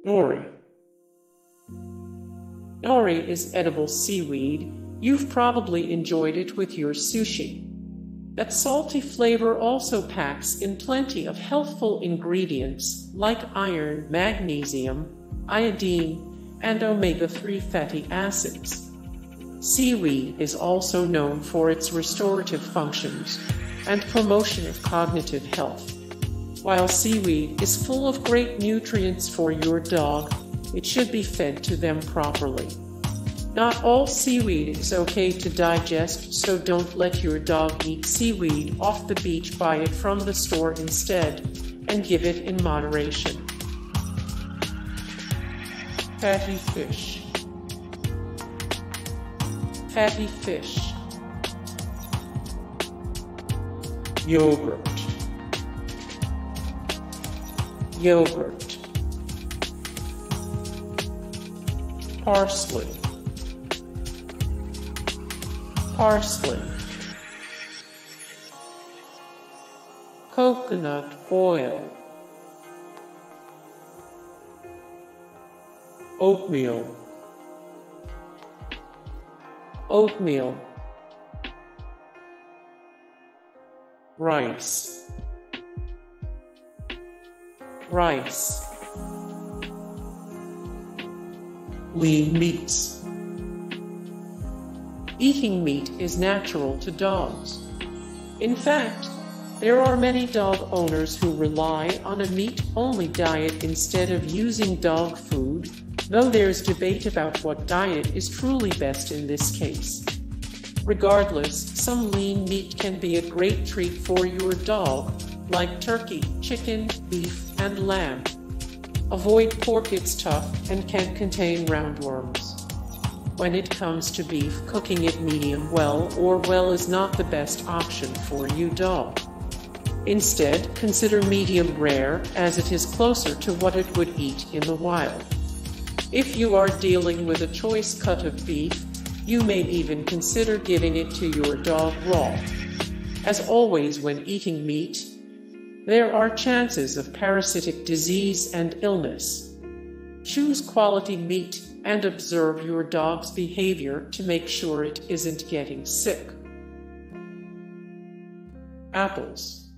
Nori. Nori is edible seaweed. You've probably enjoyed it with your sushi. That salty flavor also packs in plenty of healthful ingredients like iron, magnesium, iodine, and omega-3 fatty acids. Seaweed is also known for its restorative functions and promotion of cognitive health. While seaweed is full of great nutrients for your dog, it should be fed to them properly. Not all seaweed is okay to digest, so don't let your dog eat seaweed off the beach. Buy it from the store instead, and give it in moderation. Fatty fish. Fatty fish. Yogurt. Yogurt. Parsley. Parsley. Coconut oil. Oatmeal. Oatmeal. Rice. Rice. Lean meats. Eating meat is natural to dogs. In fact, there are many dog owners who rely on a meat-only diet instead of using dog food, though there's debate about what diet is truly best in this case. Regardless, some lean meat can be a great treat for your dog, like turkey, chicken, beef, and lamb. Avoid pork, it's tough and can contain roundworms. When it comes to beef, cooking it medium well or well is not the best option for your dog. Instead, consider medium rare, as it is closer to what it would eat in the wild. If you are dealing with a choice cut of beef, you may even consider giving it to your dog raw. As always when eating meat, there are chances of parasitic disease and illness. Choose quality meat and observe your dog's behavior to make sure it isn't getting sick. Apples.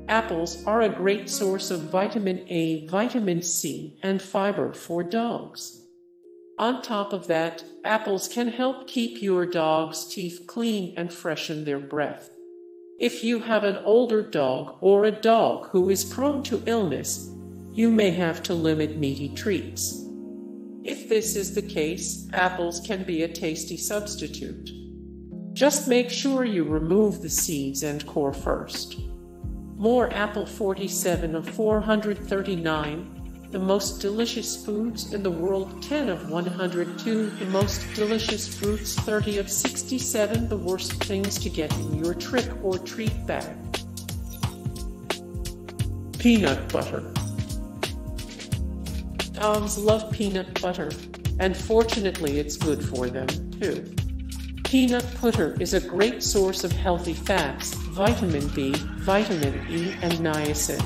Apples are a great source of vitamin A, vitamin C, and fiber for dogs. On top of that, apples can help keep your dog's teeth clean and freshen their breath. If you have an older dog or a dog who is prone to illness, you may have to limit meaty treats. If this is the case, apples can be a tasty substitute. Just make sure you remove the seeds and core first. More apple 47 of 439, the most delicious foods in the world 10 of 102, the most delicious fruits 30 of 67, the worst things to get in your trick or treat bag. Peanut butter. Dogs love peanut butter, and fortunately it's good for them too. Peanut butter is a great source of healthy fats, vitamin B, vitamin E, and niacin.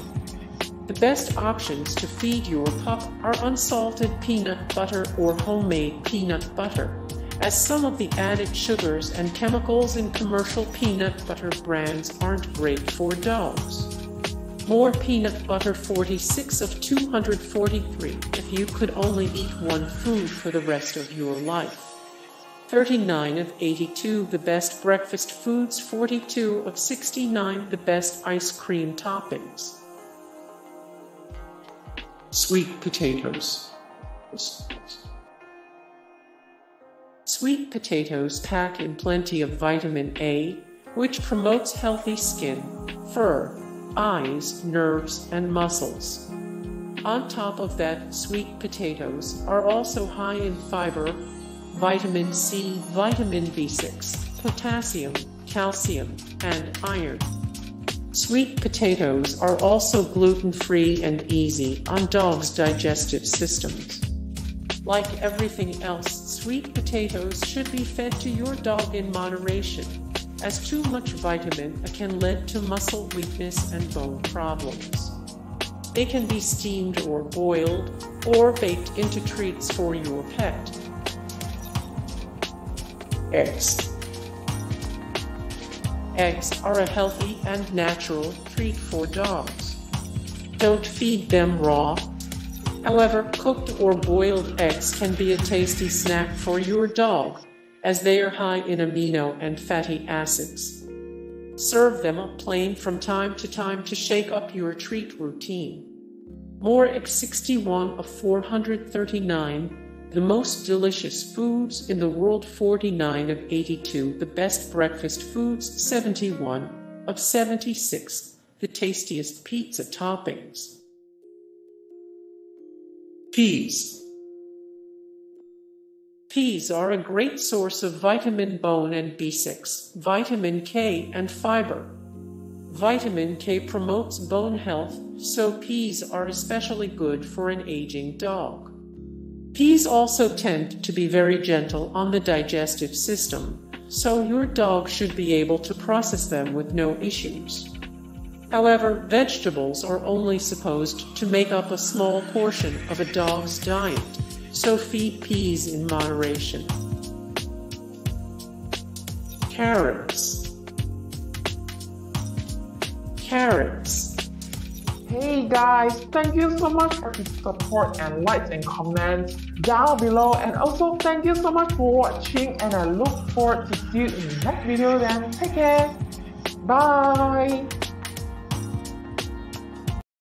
The best options to feed your pup are unsalted peanut butter or homemade peanut butter, as some of the added sugars and chemicals in commercial peanut butter brands aren't great for dogs. More peanut butter 46 of 243 if you could only eat one food for the rest of your life. 39 of 82 the best breakfast foods, 42 of 69 the best ice cream toppings. Sweet potatoes. Sweet potatoes pack in plenty of vitamin A, which promotes healthy skin, fur, eyes, nerves, and muscles. On top of that, sweet potatoes are also high in fiber, vitamin C, vitamin B6, potassium, calcium, and iron. Sweet potatoes are also gluten-free and easy on dogs' digestive systems. Like everything else, sweet potatoes should be fed to your dog in moderation, as too much vitamin A can lead to muscle weakness and bone problems. They can be steamed or boiled, or baked into treats for your pet. Eggs. Eggs are a healthy and natural treat for dogs. Don't feed them raw. However, cooked or boiled eggs can be a tasty snack for your dog, as they are high in amino and fatty acids. Serve them up plain from time to time to shake up your treat routine. More Egg 61 of 439, the most delicious foods in the world 49 of 82, the best breakfast foods 71 of 76, the tastiest pizza toppings. Peas. Peas are a great source of vitamin bone and B6, vitamin K, and fiber. Vitamin K promotes bone health, so peas are especially good for an aging dog. Peas also tend to be very gentle on the digestive system, so your dog should be able to process them with no issues. However, vegetables are only supposed to make up a small portion of a dog's diet, so feed peas in moderation. Carrots. Carrots. Hey guys, thank you so much for the support and likes and comments down below, and also thank you so much for watching, and I look forward to see you in the next video then. Take care. Bye.